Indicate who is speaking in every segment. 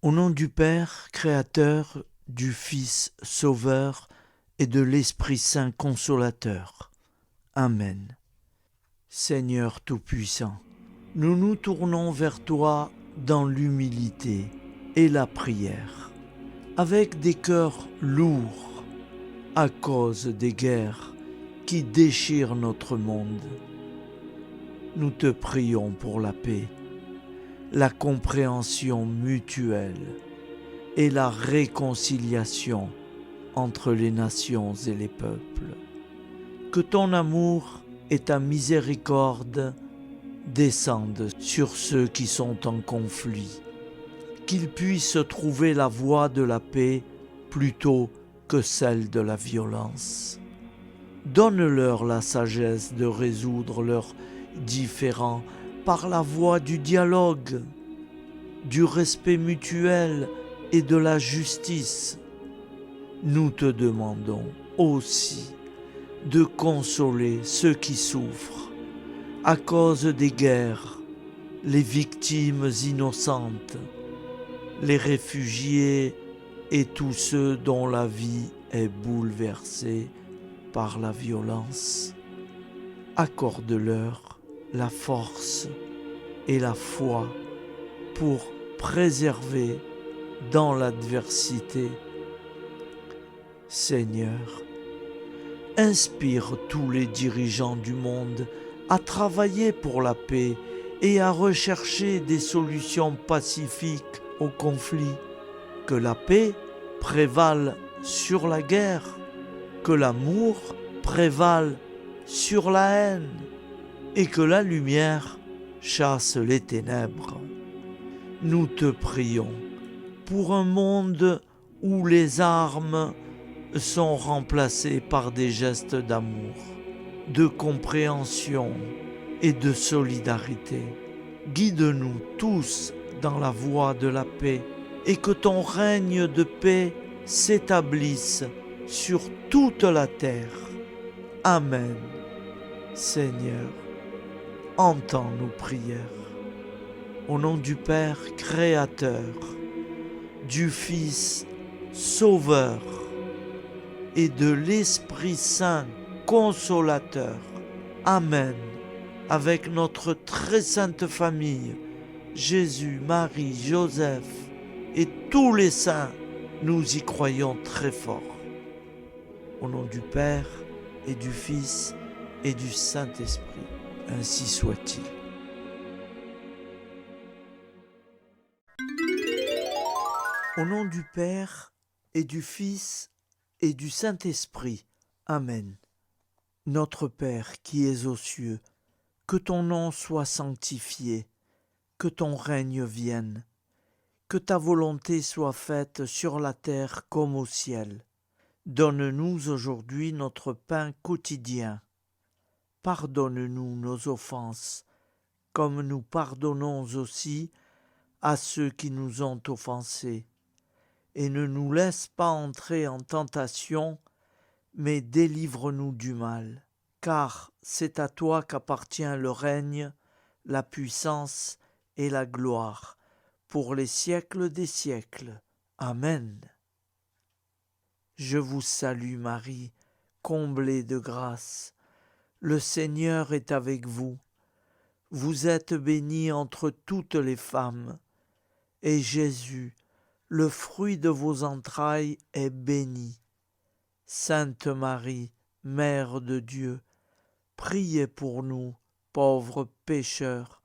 Speaker 1: Au nom du Père, Créateur, du Fils, Sauveur, et de l'Esprit Saint Consolateur. Amen. Seigneur Tout-Puissant, nous nous tournons vers toi dans l'humilité et la prière, avec des cœurs lourds à cause des guerres qui déchirent notre monde. Nous te prions pour la paix, la compréhension mutuelle et la réconciliation entre les nations et les peuples. Que ton amour et ta miséricorde descendent sur ceux qui sont en conflit, qu'ils puissent trouver la voie de la paix plutôt que celle de la violence. Donne-leur la sagesse de résoudre leurs différends par la voie du dialogue, du respect mutuel et de la justice. Nous te demandons aussi de consoler ceux qui souffrent à cause des guerres, les victimes innocentes, les réfugiés et tous ceux dont la vie est bouleversée par la violence. Accorde-leur la force et la foi pour préserver dans l'adversité. Seigneur, inspire tous les dirigeants du monde à travailler pour la paix et à rechercher des solutions pacifiques aux conflits. Que la paix prévale sur la guerre, que l'amour prévale sur la haine et que la lumière chasse les ténèbres. Nous te prions pour un monde où les armes sont remplacées par des gestes d'amour, de compréhension et de solidarité. Guide-nous tous dans la voie de la paix et que ton règne de paix s'établisse sur toute la terre. Amen. Seigneur, entends nos prières. Au nom du Père Créateur, du Fils Sauveur et de l'Esprit Saint Consolateur. Amen. Avec notre très sainte famille, Jésus, Marie, Joseph et tous les saints, nous y croyons très fort. Au nom du Père et du Fils et du Saint-Esprit, ainsi soit-il. Au nom du Père et du Fils et du Saint-Esprit. Amen. Notre Père qui es aux cieux, que ton nom soit sanctifié, que ton règne vienne, que ta volonté soit faite sur la terre comme au ciel. Donne-nous aujourd'hui notre pain quotidien. Pardonne-nous nos offenses, comme nous pardonnons aussi à ceux qui nous ont offensés. Et ne nous laisse pas entrer en tentation, mais délivre-nous du mal. Car c'est à toi qu'appartient le règne, la puissance et la gloire, pour les siècles des siècles. Amen. Je vous salue Marie, comblée de grâce. Le Seigneur est avec vous. Vous êtes bénie entre toutes les femmes, et Jésus, le fruit de vos entrailles, est béni. Sainte Marie, Mère de Dieu, priez pour nous, pauvres pécheurs,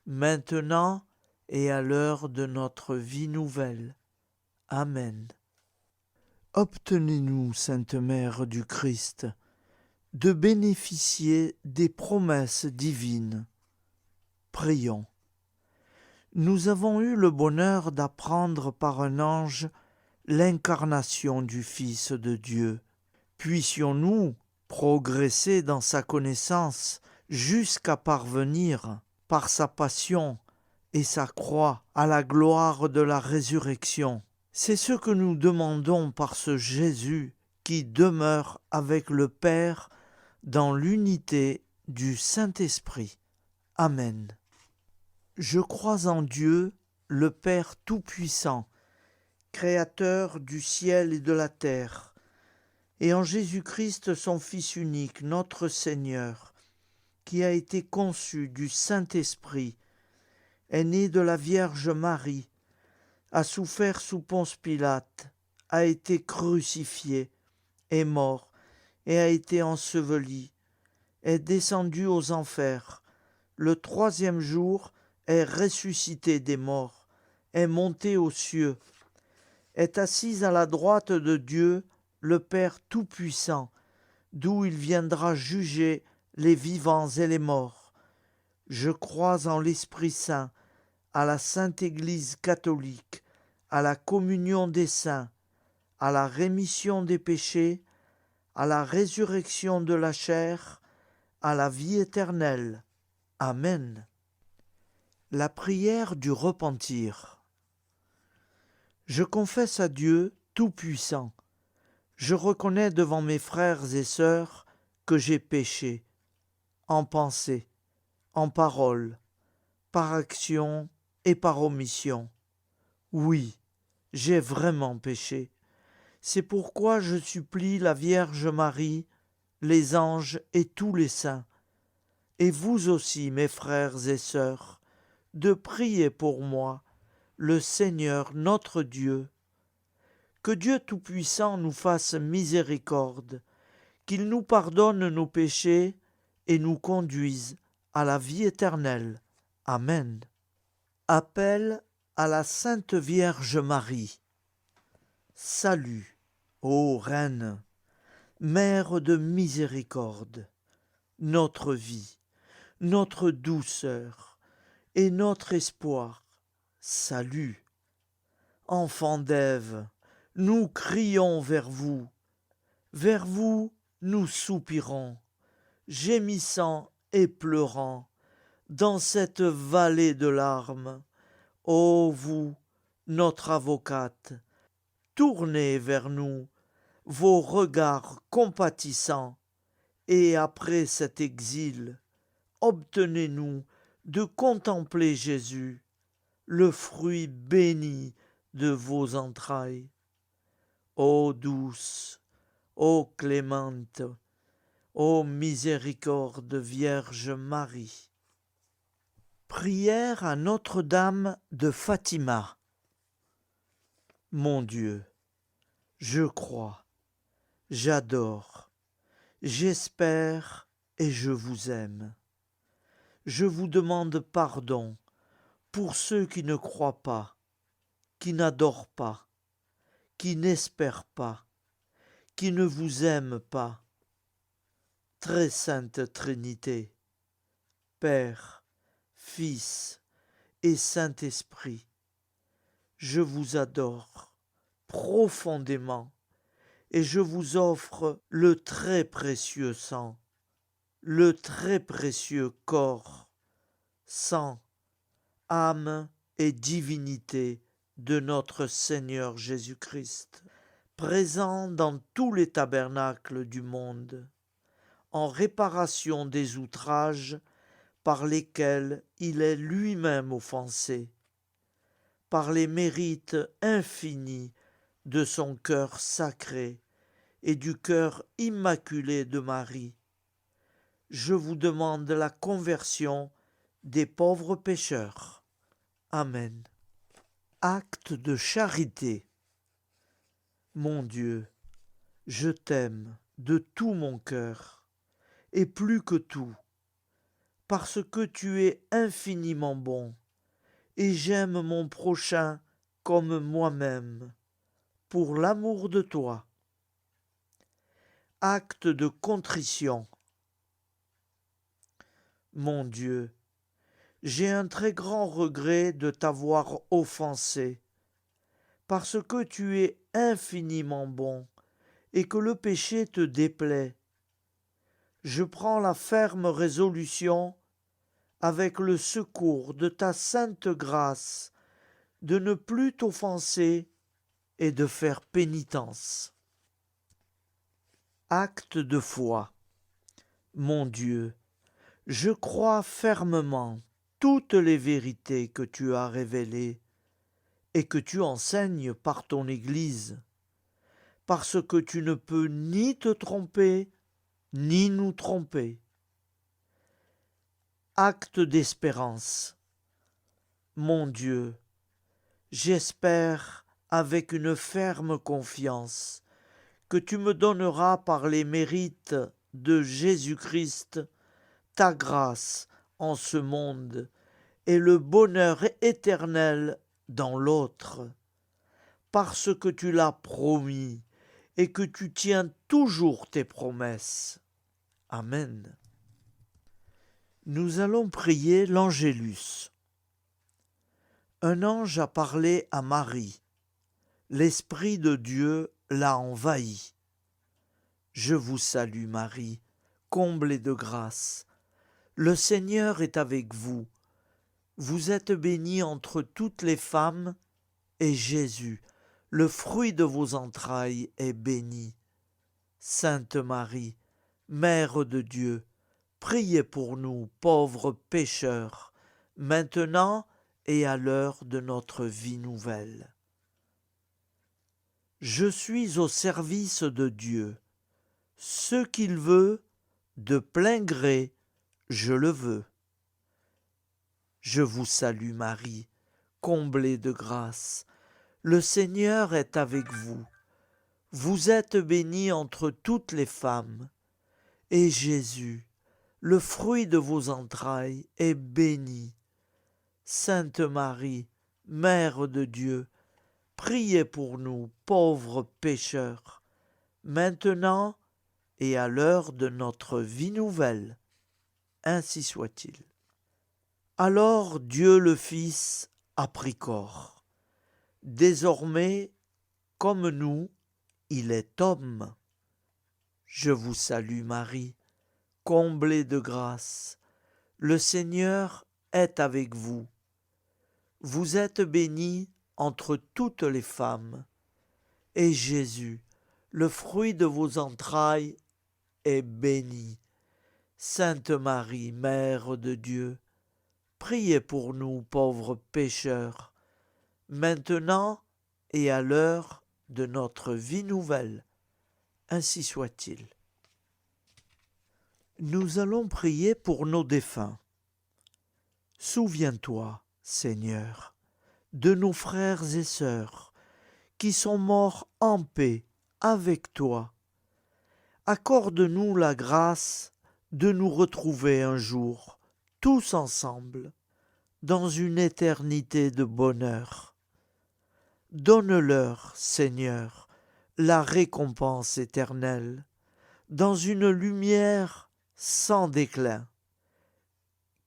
Speaker 1: maintenant et à l'heure de notre vie nouvelle. Amen. Obtenez-nous, Sainte Mère du Christ, de bénéficier des promesses divines. Prions. Nous avons eu le bonheur d'apprendre par un ange l'incarnation du Fils de Dieu. Puissions-nous progresser dans sa connaissance jusqu'à parvenir, par sa passion et sa croix, à la gloire de la résurrection. C'est ce que nous demandons par ce Jésus qui demeure avec le Père dans l'unité du Saint-Esprit. Amen. Je crois en Dieu, le Père Tout-Puissant, Créateur du ciel et de la terre, et en Jésus-Christ, son Fils unique, notre Seigneur, qui a été conçu du Saint-Esprit, est né de la Vierge Marie, a souffert sous Ponce Pilate, a été crucifié, est mort et a été enseveli, est descendu aux enfers, le troisième jour est ressuscité des morts, est monté aux cieux, est assis à la droite de Dieu, le Père Tout-Puissant, d'où il viendra juger les vivants et les morts. Je crois en l'Esprit Saint, à la Sainte Église catholique, à la communion des saints, à la rémission des péchés, à la résurrection de la chair, à la vie éternelle. Amen. La prière du repentir. Je confesse à Dieu Tout-Puissant. Je reconnais devant mes frères et sœurs que j'ai péché, en pensée, en parole, par action et par omission. Oui, j'ai vraiment péché. C'est pourquoi je supplie la Vierge Marie, les anges et tous les saints, et vous aussi, mes frères et sœurs, de prier pour moi, le Seigneur notre Dieu. Que Dieu Tout-Puissant nous fasse miséricorde, qu'il nous pardonne nos péchés et nous conduise à la vie éternelle. Amen. Appel à la Sainte Vierge Marie. Salut, ô Reine, Mère de miséricorde, notre vie, notre douceur et notre espoir. Salut. Enfants d'Ève, nous crions vers vous nous soupirons, gémissant et pleurant, dans cette vallée de larmes. Ô vous, notre avocate, tournez vers nous vos regards compatissants, et après cet exil, obtenez-nous de contempler Jésus, le fruit béni de vos entrailles. Ô douce, ô clémente, ô miséricorde Vierge Marie. Prière à Notre-Dame de Fatima. Mon Dieu, je crois, j'adore, j'espère et je vous aime. Je vous demande pardon pour ceux qui ne croient pas, qui n'adorent pas, qui n'espèrent pas, qui ne vous aiment pas. Très sainte Trinité, Père, Fils et Saint-Esprit, je vous adore profondément et je vous offre le très précieux sang, le très précieux corps, sang, âme et divinité de notre Seigneur Jésus-Christ, présent dans tous les tabernacles du monde, en réparation des outrages par lesquels il est lui-même offensé, par les mérites infinis de son cœur sacré et du cœur immaculé de Marie. Je vous demande la conversion des pauvres pécheurs. Amen. Acte de charité. Mon Dieu, je t'aime de tout mon cœur, et plus que tout, parce que tu es infiniment bon, et j'aime mon prochain comme moi-même, pour l'amour de toi. Acte de contrition. Mon Dieu, j'ai un très grand regret de t'avoir offensé, parce que tu es infiniment bon, et que le péché te déplaît. Je prends la ferme résolution, avec le secours de ta sainte grâce, de ne plus t'offenser et de faire pénitence. Acte de foi. Mon Dieu, je crois fermement toutes les vérités que tu as révélées, et que tu enseignes par ton Église, parce que tu ne peux ni te tromper, ni nous tromper. Acte d'espérance. Mon Dieu, j'espère avec une ferme confiance que tu me donneras par les mérites de Jésus-Christ ta grâce en ce monde et le bonheur éternel dans l'autre, parce que tu l'as promis et que tu tiens toujours tes promesses. Amen. Nous allons prier l'Angélus. Un ange a parlé à Marie. L'Esprit de Dieu l'a envahi. Je vous salue Marie, comblée de grâce. Le Seigneur est avec vous. Vous êtes bénie entre toutes les femmes, et Jésus, le fruit de vos entrailles, est béni. Sainte Marie, Mère de Dieu, priez pour nous, pauvres pécheurs, maintenant et à l'heure de notre vie nouvelle. Je suis au service de Dieu. Ce qu'il veut, de plein gré, je le veux. Je vous salue Marie, comblée de grâce. Le Seigneur est avec vous. Vous êtes bénie entre toutes les femmes, et Jésus, le fruit de vos entrailles, est béni. Sainte Marie, Mère de Dieu, priez pour nous, pauvres pécheurs, maintenant et à l'heure de notre vie nouvelle. Ainsi soit-il. Alors Dieu le Fils a pris corps. Désormais, comme nous, il est homme. Je vous salue Marie, comblée de grâce. Le Seigneur est avec vous. Vous êtes bénie entre toutes les femmes, et Jésus, le fruit de vos entrailles, est béni. Sainte Marie, Mère de Dieu, priez pour nous pauvres pécheurs, maintenant et à l'heure de notre vie nouvelle. Ainsi soit-il. Nous allons prier pour nos défunts. Souviens-toi, Seigneur, de nos frères et sœurs qui sont morts en paix avec toi. Accorde-nous la grâce de nous retrouver un jour, tous ensemble, dans une éternité de bonheur. Donne-leur, Seigneur, la récompense éternelle, dans une lumière sans déclin.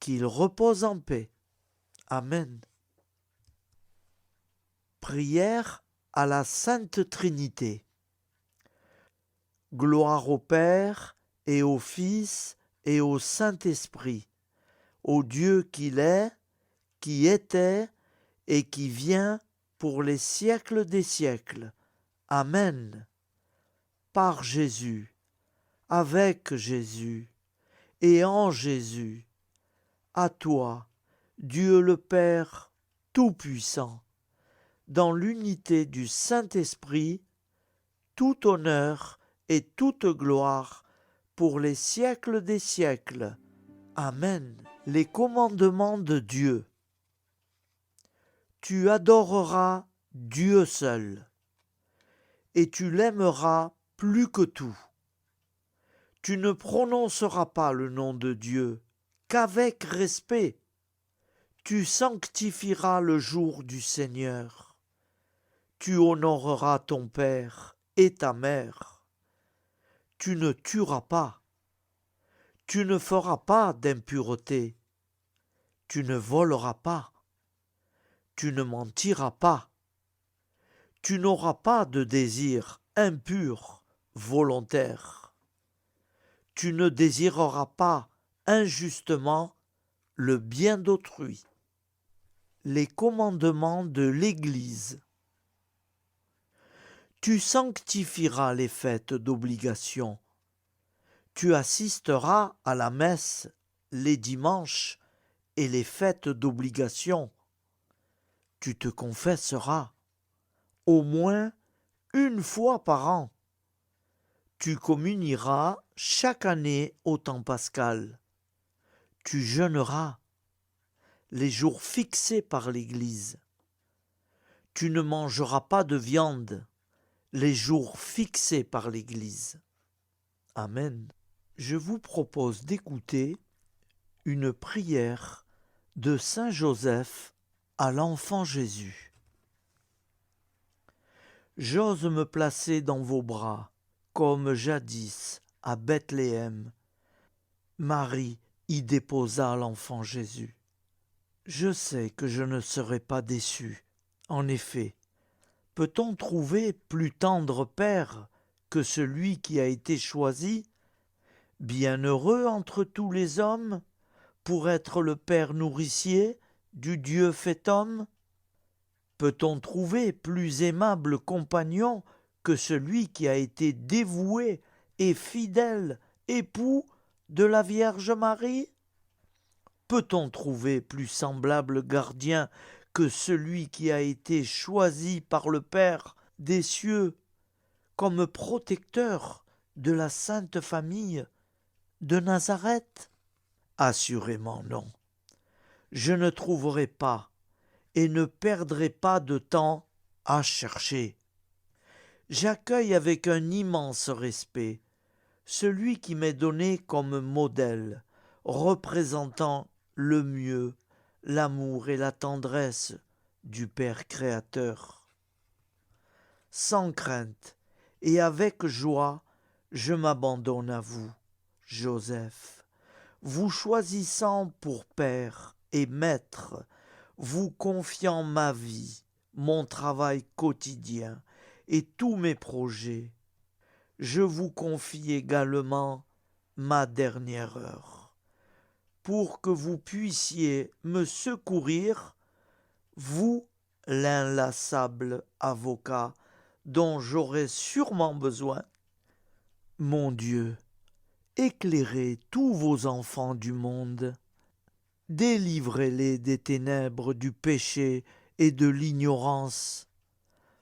Speaker 1: Qu'ils reposent en paix. Amen. Prière à la Sainte Trinité. Gloire au Père et au Fils et au Saint-Esprit, au Dieu qu'il est, qui était et qui vient pour les siècles des siècles. Amen. Par Jésus, avec Jésus et en Jésus, à toi, Dieu le Père Tout-Puissant, dans l'unité du Saint-Esprit, tout honneur et toute gloire pour les siècles des siècles. Amen. Les commandements de Dieu. Tu adoreras Dieu seul, et tu l'aimeras plus que tout. Tu ne prononceras pas le nom de Dieu qu'avec respect. Tu sanctifieras le jour du Seigneur. Tu honoreras ton père et ta mère. Tu ne tueras pas. Tu ne feras pas d'impureté. Tu ne voleras pas. Tu ne mentiras pas. Tu n'auras pas de désir impur, volontaire. Tu ne désireras pas injustement le bien d'autrui. Les commandements de l'Église. Tu sanctifieras les fêtes d'obligation. Tu assisteras à la messe les dimanches et les fêtes d'obligation. tu te confesseras au moins une fois par an. Tu communieras chaque année au temps pascal. Tu jeûneras les jours fixés par l'Église. Tu ne mangeras pas de viande les jours fixés par l'Église. Amen. Je vous propose d'écouter une prière de Saint Joseph à l'enfant Jésus. J'ose me placer dans vos bras, comme jadis à Bethléem. Marie y déposa l'enfant Jésus. Je sais que je ne serai pas déçu. En effet, peut-on trouver plus tendre père que celui qui a été choisi, bienheureux entre tous les hommes, pour être le père nourricier du Dieu fait homme? Peut-on trouver plus aimable compagnon que celui qui a été dévoué et fidèle époux de la Vierge Marie? Peut-on trouver plus semblable gardien que celui qui a été choisi par le Père des cieux comme protecteur de la Sainte Famille de Nazareth? Assurément non. Je ne trouverai pas et ne perdrai pas de temps à chercher. J'accueille avec un immense respect celui qui m'est donné comme modèle, représentant le mieux l'amour et la tendresse du Père créateur. Sans crainte et avec joie, je m'abandonne à vous, Joseph, vous choisissant pour Père et Maître, vous confiant ma vie, mon travail quotidien et tous mes projets. Je vous confie également ma dernière heure, pour que vous puissiez me secourir, vous, l'inlassable avocat dont j'aurai sûrement besoin. Mon Dieu, éclairez tous vos enfants du monde, délivrez-les des ténèbres du péché et de l'ignorance.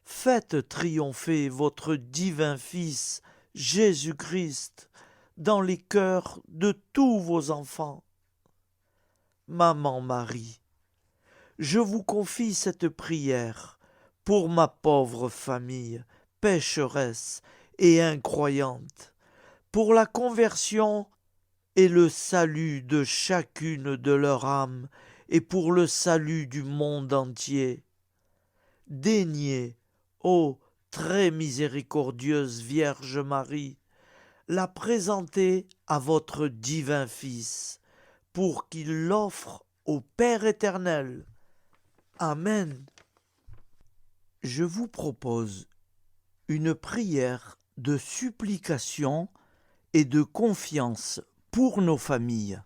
Speaker 1: Faites triompher votre divin Fils, Jésus-Christ, dans les cœurs de tous vos enfants. Maman Marie, je vous confie cette prière pour ma pauvre famille, pécheresse et incroyante, pour la conversion et le salut de chacune de leurs âmes et pour le salut du monde entier. Daignez, ô très miséricordieuse Vierge Marie, la présenter à votre divin Fils, pour qu'il l'offre au Père éternel. Amen. Je vous propose une prière de supplication et de confiance pour nos familles.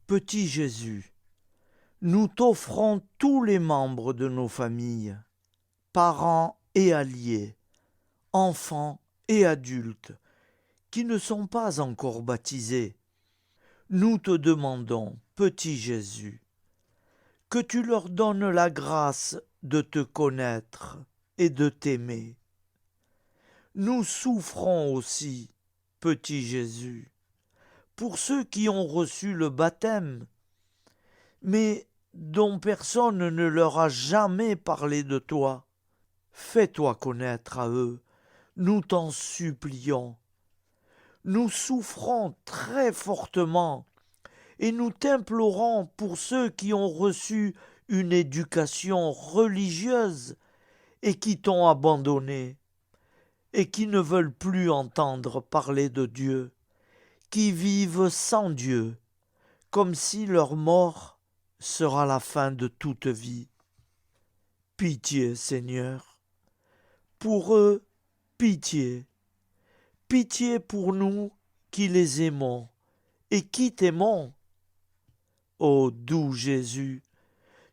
Speaker 1: Petit Jésus, nous t'offrons tous les membres de nos familles, parents et alliés, enfants et adultes, qui ne sont pas encore baptisés. Nous te demandons, petit Jésus, que tu leur donnes la grâce de te connaître et de t'aimer. Nous souffrons aussi, petit Jésus, pour ceux qui ont reçu le baptême, mais dont personne ne leur a jamais parlé de toi. Fais-toi connaître à eux, nous t'en supplions. Nous souffrons très fortement et nous t'implorons pour ceux qui ont reçu une éducation religieuse et qui t'ont abandonné et qui ne veulent plus entendre parler de Dieu, qui vivent sans Dieu, comme si leur mort sera la fin de toute vie. Pitié, Seigneur, pour eux, pitié. Pitié pour nous qui les aimons et qui t'aimons. Ô doux Jésus,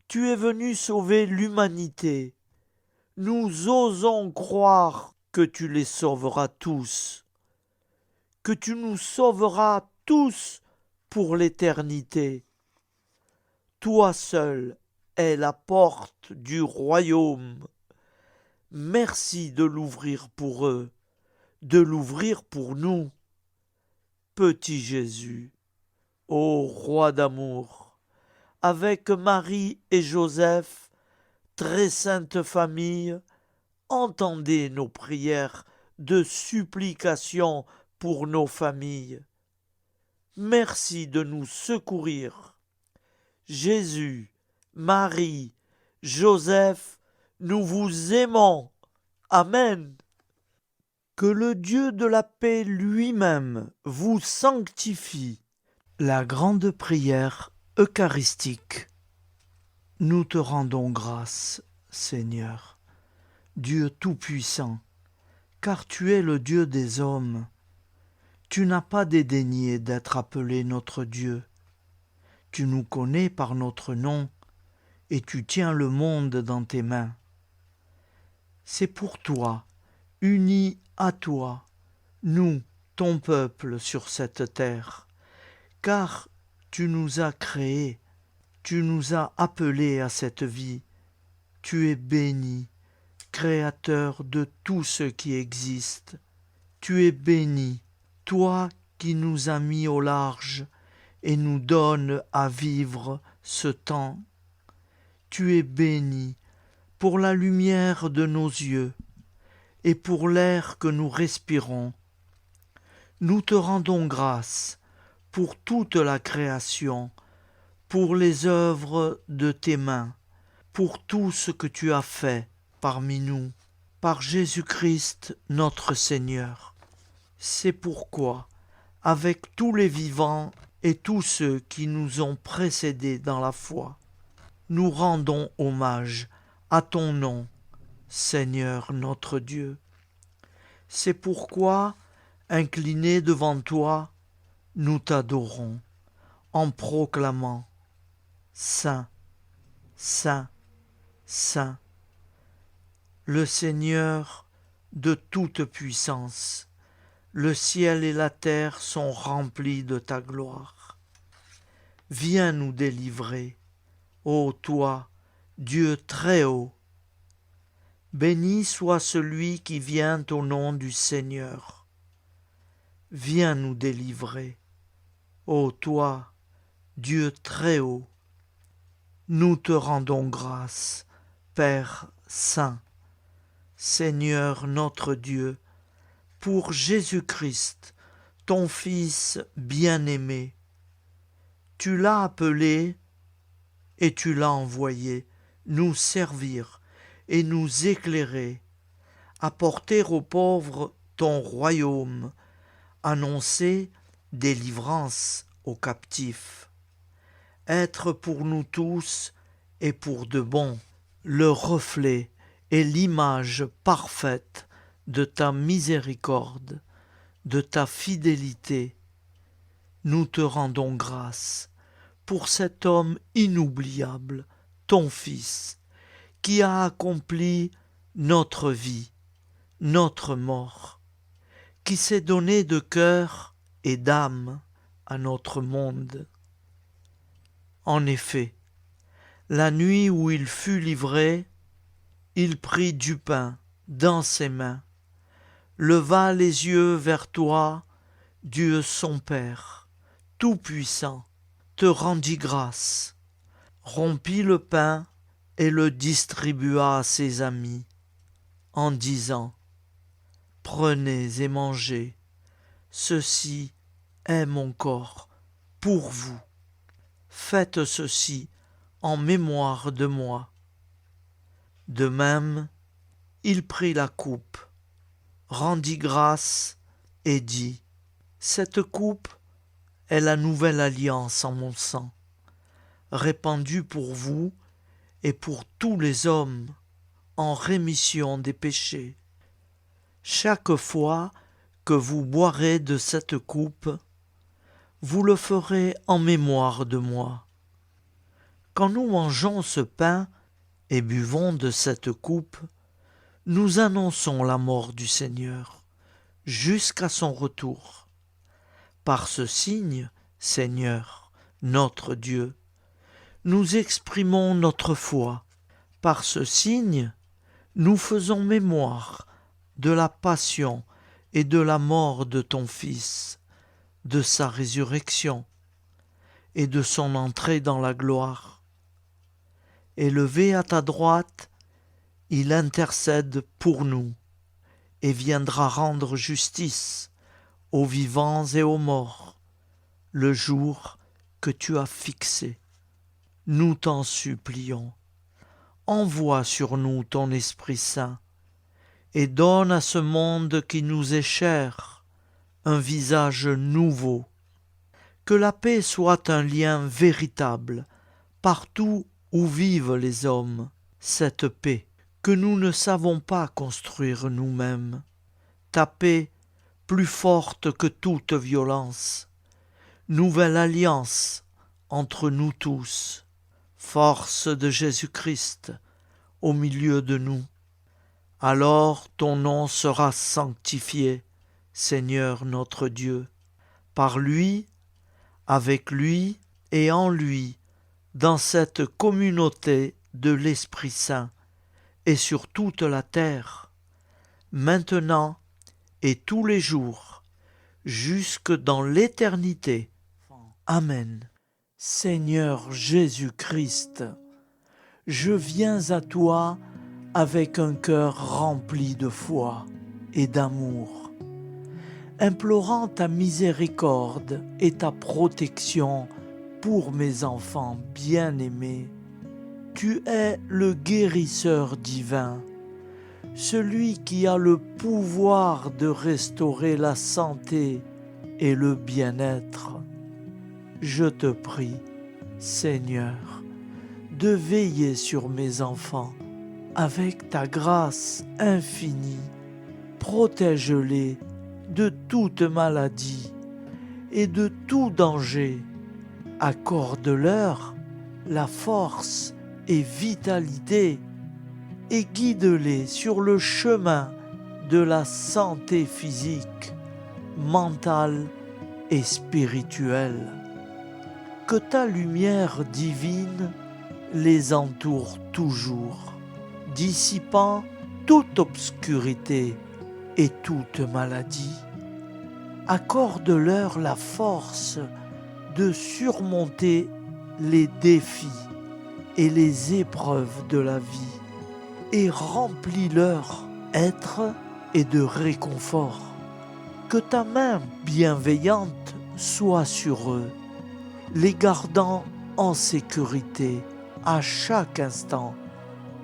Speaker 1: tu es venu sauver l'humanité. Nous osons croire que tu les sauveras tous, que tu nous sauveras tous pour l'éternité. Toi seul est la porte du royaume. Merci de l'ouvrir pour eux, de l'ouvrir pour nous. Petit Jésus, ô roi d'amour, avec Marie et Joseph, très sainte famille, entendez nos prières de supplication pour nos familles. Merci de nous secourir. Jésus, Marie, Joseph, nous vous aimons. Amen. Que le Dieu de la paix lui-même vous sanctifie. La grande prière eucharistique. Nous te rendons grâce, Seigneur, Dieu Tout-Puissant, car tu es le Dieu des hommes. Tu n'as pas dédaigné d'être appelé notre Dieu. Tu nous connais par notre nom, et tu tiens le monde dans tes mains. C'est pour toi, unis à toi, nous, ton peuple sur cette terre, car tu nous as créés, tu nous as appelés à cette vie. Tu es béni, Créateur de tout ce qui existe. Tu es béni, toi qui nous as mis au large et nous donnes à vivre ce temps. Tu es béni pour la lumière de nos yeux et pour l'air que nous respirons. Nous te rendons grâce pour toute la création, pour les œuvres de tes mains, pour tout ce que tu as fait parmi nous, par Jésus-Christ notre Seigneur. C'est pourquoi, avec tous les vivants et tous ceux qui nous ont précédés dans la foi, nous rendons hommage à ton nom, Seigneur notre Dieu. C'est pourquoi, inclinés devant toi, nous t'adorons, en proclamant « Saint, Saint, Saint, le Seigneur de toute puissance, le ciel et la terre sont remplis de ta gloire. Viens nous délivrer, ô toi, Dieu très haut. Béni soit celui qui vient au nom du Seigneur. Viens nous délivrer, ô toi, Dieu très haut. Nous te rendons grâce, Père Saint, Seigneur notre Dieu, pour Jésus-Christ, ton Fils bien-aimé. Tu l'as appelé et tu l'as envoyé nous servir et nous éclairer, apporter aux pauvres ton royaume, annoncer délivrance aux captifs, être pour nous tous et pour de bon le reflet et l'image parfaite de ta miséricorde, de ta fidélité. Nous te rendons grâce pour cet homme inoubliable, ton Fils, qui a accompli notre vie, notre mort, qui s'est donné de cœur et d'âme à notre monde. En effet, la nuit où il fut livré, il prit du pain dans ses mains, leva les yeux vers toi, Dieu son Père, Tout-Puissant, te rendit grâce, rompit le pain et le distribua à ses amis, en disant « Prenez et mangez, ceci est mon corps pour vous. Faites ceci en mémoire de moi. » De même, il prit la coupe, rendit grâce et dit « Cette coupe est la nouvelle alliance en mon sang, répandue pour vous et pour tous les hommes en rémission des péchés. Chaque fois que vous boirez de cette coupe, vous le ferez en mémoire de moi. Quand nous mangeons ce pain et buvons de cette coupe, nous annonçons la mort du Seigneur jusqu'à son retour. Par ce signe, Seigneur, notre Dieu, nous exprimons notre foi. Par ce signe, nous faisons mémoire de la passion et de la mort de ton Fils, de sa résurrection et de son entrée dans la gloire. Élevé à ta droite, il intercède pour nous et viendra rendre justice aux vivants et aux morts, le jour que tu as fixé. Nous t'en supplions, envoie sur nous ton Esprit Saint et donne à ce monde qui nous est cher un visage nouveau. Que la paix soit un lien véritable partout où vivent les hommes, cette paix que nous ne savons pas construire nous-mêmes, ta paix plus forte que toute violence, nouvelle alliance entre nous tous, force de Jésus-Christ au milieu de nous. Alors ton nom sera sanctifié, Seigneur notre Dieu, par lui, avec lui et en lui, dans cette communauté de l'Esprit Saint et sur toute la terre, maintenant et tous les jours, jusque dans l'éternité. Amen. Seigneur Jésus-Christ, je viens à toi avec un cœur rempli de foi et d'amour, implorant ta miséricorde et ta protection pour mes enfants bien-aimés. Tu es le guérisseur divin, celui qui a le pouvoir de restaurer la santé et le bien-être. Je te prie, Seigneur, de veiller sur mes enfants avec ta grâce infinie. Protège-les de toute maladie et de tout danger. Accorde-leur la force et vitalité et guide-les sur le chemin de la santé physique, mentale et spirituelle. Que ta lumière divine les entoure toujours, dissipant toute obscurité et toute maladie. Accorde-leur la force de surmonter les défis et les épreuves de la vie et remplis leur être et de réconfort. Que ta main bienveillante soit sur eux, les gardant en sécurité à chaque instant.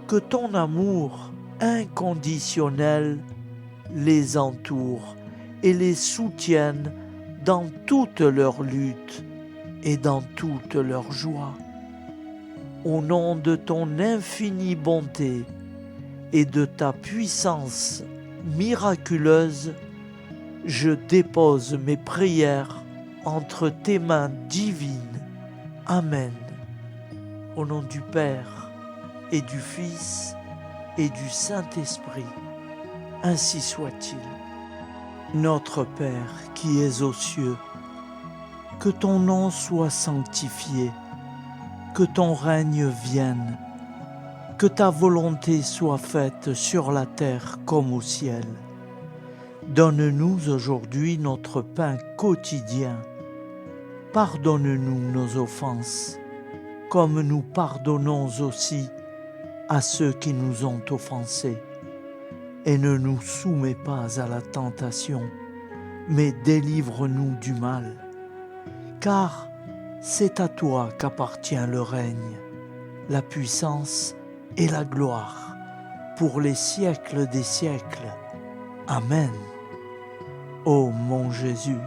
Speaker 1: Que ton amour inconditionnel les entoure et les soutienne dans toutes leurs luttes et dans toutes leurs joies. Au nom de ton infinie bonté et de ta puissance miraculeuse, je dépose mes prières entre tes mains divines. Amen. Au nom du Père et du Fils et du Saint-Esprit, ainsi soit-il. Notre Père qui es aux cieux, que ton nom soit sanctifié, que ton règne vienne, que ta volonté soit faite sur la terre comme au ciel. Donne-nous aujourd'hui notre pain quotidien. Pardonne-nous nos offenses, comme nous pardonnons aussi à ceux qui nous ont offensés. Et ne nous soumets pas à la tentation, mais délivre-nous du mal. Car c'est à toi qu'appartient le règne, la puissance et la gloire, pour les siècles des siècles. Amen. Ô mon Jésus,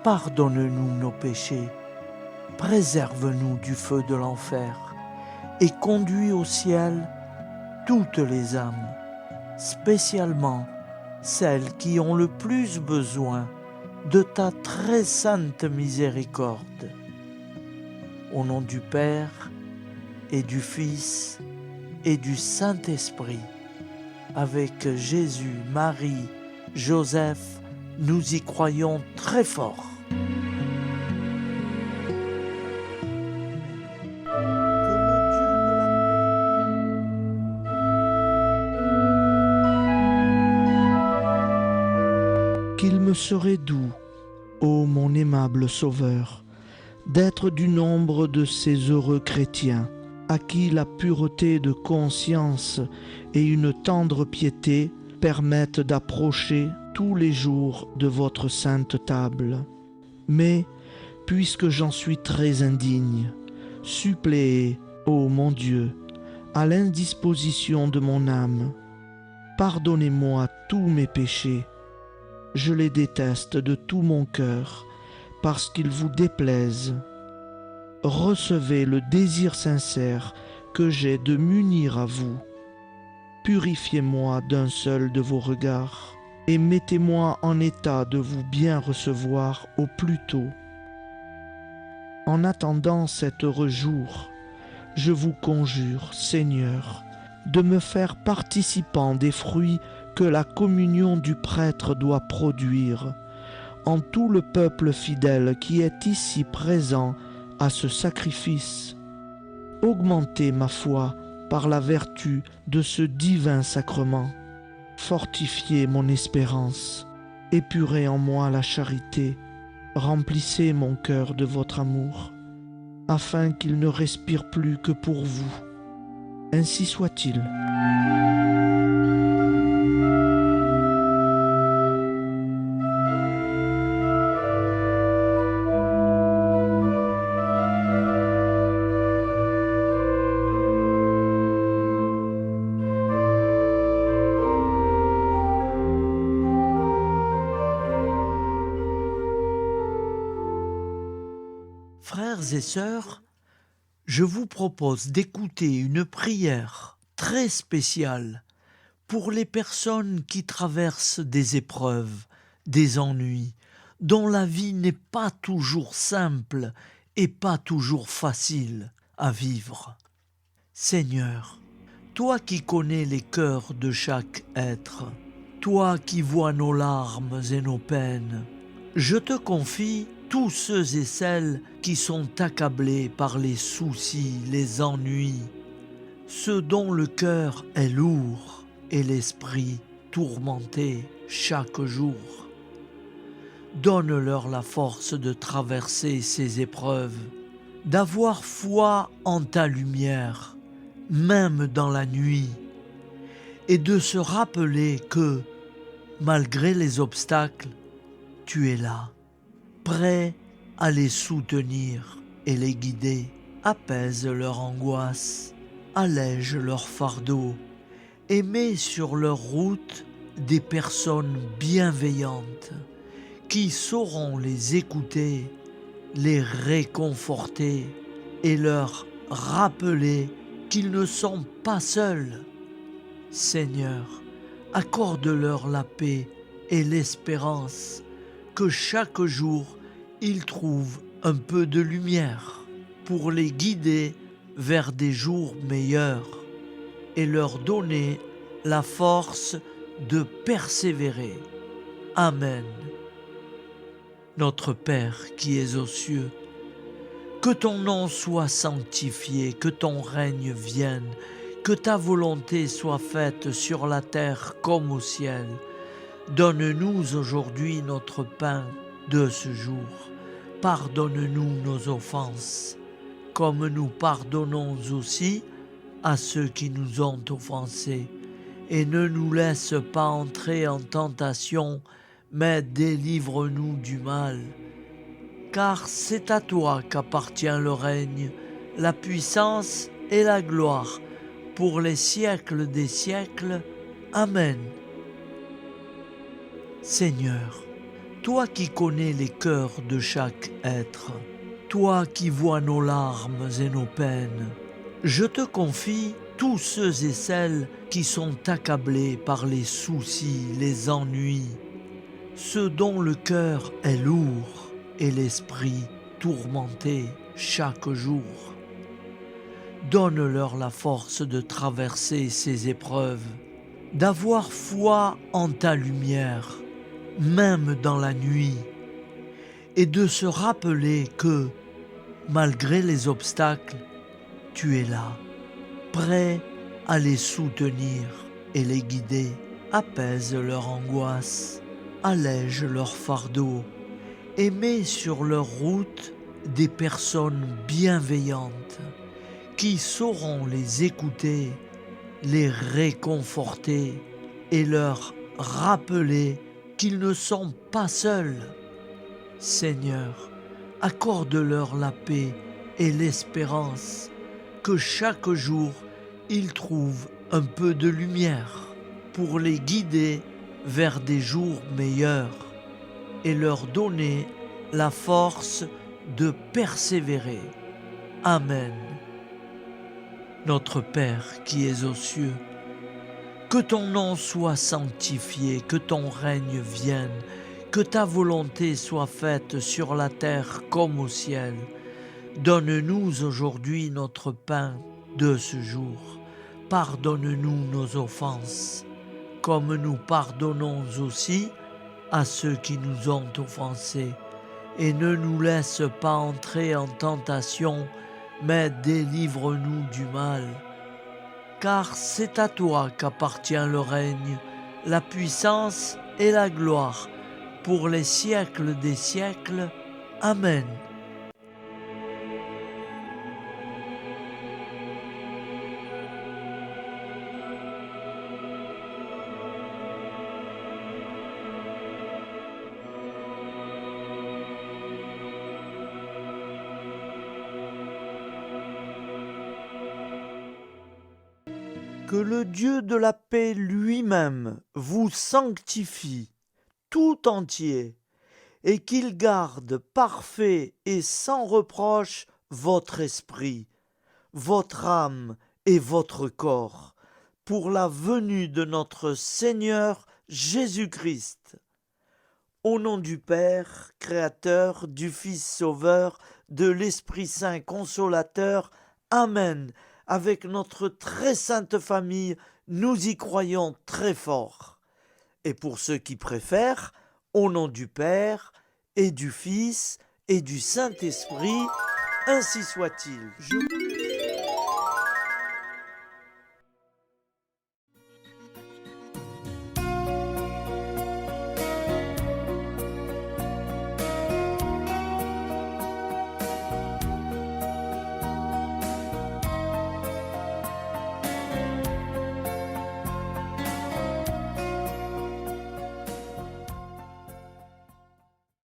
Speaker 1: pardonne-nous nos péchés, préserve-nous du feu de l'enfer, et conduis au ciel toutes les âmes, spécialement celles qui ont le plus besoin de ta très sainte miséricorde. Au nom du Père et du Fils et du Saint-Esprit, avec Jésus, Marie, Joseph, nous y croyons très fort. me serait doux, ô mon aimable Sauveur, d'être du nombre de ces heureux chrétiens à qui la pureté de conscience et une tendre piété permettent d'approcher tous les jours de votre sainte table. Mais, puisque j'en suis très indigne, suppléez, ô mon Dieu, à l'indisposition de mon âme. Pardonnez-moi tous mes péchés. Je les déteste de tout mon cœur, parce qu'ils vous déplaisent. Recevez le désir sincère que j'ai de m'unir à vous. Purifiez-moi d'un seul de vos regards, et mettez-moi en état de vous bien recevoir au plus tôt. En attendant cet heureux jour, je vous conjure, Seigneur, de me faire participant des fruits que la communion du prêtre doit produire, en tout le peuple fidèle qui est ici présent à ce sacrifice. Augmentez ma foi par la vertu de ce divin sacrement. Fortifiez mon espérance, épurez en moi la charité, remplissez mon cœur de votre amour, afin qu'il ne respire plus que pour vous. Ainsi soit-il.
Speaker 2: Frères et sœurs, je vous propose d'écouter une prière très spéciale pour les personnes qui traversent des épreuves, des ennuis, dont la vie n'est pas toujours simple et pas toujours facile à vivre. Seigneur, toi qui connais les cœurs de chaque être, toi qui vois nos larmes et nos peines, je te confie tous ceux et celles qui sont accablés par les soucis, les ennuis, ceux dont le cœur est lourd et l'esprit tourmenté chaque jour. Donne-leur la force de traverser ces épreuves, d'avoir foi en ta lumière, même dans la nuit, et de se rappeler que, malgré les obstacles, tu es là, prêt à les soutenir et les guider. Apaise leur angoisse, allège leur fardeau, et mets sur leur route des personnes bienveillantes qui sauront les écouter, les réconforter et leur rappeler qu'ils ne sont pas seuls. Seigneur, accorde-leur la paix et l'espérance, que chaque jour ils trouvent un peu de lumière pour les guider vers des jours meilleurs et leur donner la force de persévérer. Amen. Notre Père qui es aux cieux, que ton nom soit sanctifié, que ton règne vienne, que ta volonté soit faite sur la terre comme au ciel. Donne-nous aujourd'hui notre pain de ce jour. Pardonne-nous nos offenses, comme nous pardonnons aussi à ceux qui nous ont offensés. Et ne nous laisse pas entrer en tentation, mais délivre-nous du mal. Car c'est à toi qu'appartient le règne, la puissance et la gloire, pour les siècles des siècles. Amen. Seigneur, toi qui connais les cœurs de chaque être, toi qui vois nos larmes et nos peines, je te confie tous ceux et celles qui sont accablés par les soucis, les ennuis, ceux dont le cœur est lourd et l'esprit tourmenté chaque jour. Donne-leur la force de traverser ces épreuves, d'avoir foi en ta lumière, même dans la nuit, et de se rappeler que, malgré les obstacles, tu es là, prêt à les soutenir et les guider. Apaise leur angoisse, allège leur fardeau et met sur leur route des personnes bienveillantes qui sauront les écouter, les réconforter et leur rappeler qu'ils ne sont pas seuls. Seigneur, accorde-leur la paix et l'espérance, que chaque jour ils trouvent un peu de lumière pour les guider vers des jours meilleurs et leur donner la force de persévérer. Amen. Notre Père qui es aux cieux, que ton nom soit sanctifié, que ton règne vienne, que ta volonté soit faite sur la terre comme au ciel. Donne-nous aujourd'hui notre pain de ce jour. Pardonne-nous nos offenses, comme nous pardonnons aussi à ceux qui nous ont offensés. Et ne nous laisse pas entrer en tentation, mais délivre-nous du mal. Car c'est à toi qu'appartient le règne, la puissance et la gloire, pour les siècles des siècles. Amen.
Speaker 1: Que le Dieu de la paix lui-même vous sanctifie tout entier et qu'il garde parfait et sans reproche votre esprit, votre âme et votre corps, pour la venue de notre Seigneur Jésus-Christ. Au nom du Père, Créateur, du Fils Sauveur, de l'Esprit Saint Consolateur. Amen. Avec notre très sainte famille, nous y croyons très fort. Et pour ceux qui préfèrent, au nom du Père, et du Fils, et du Saint-Esprit, ainsi soit-il.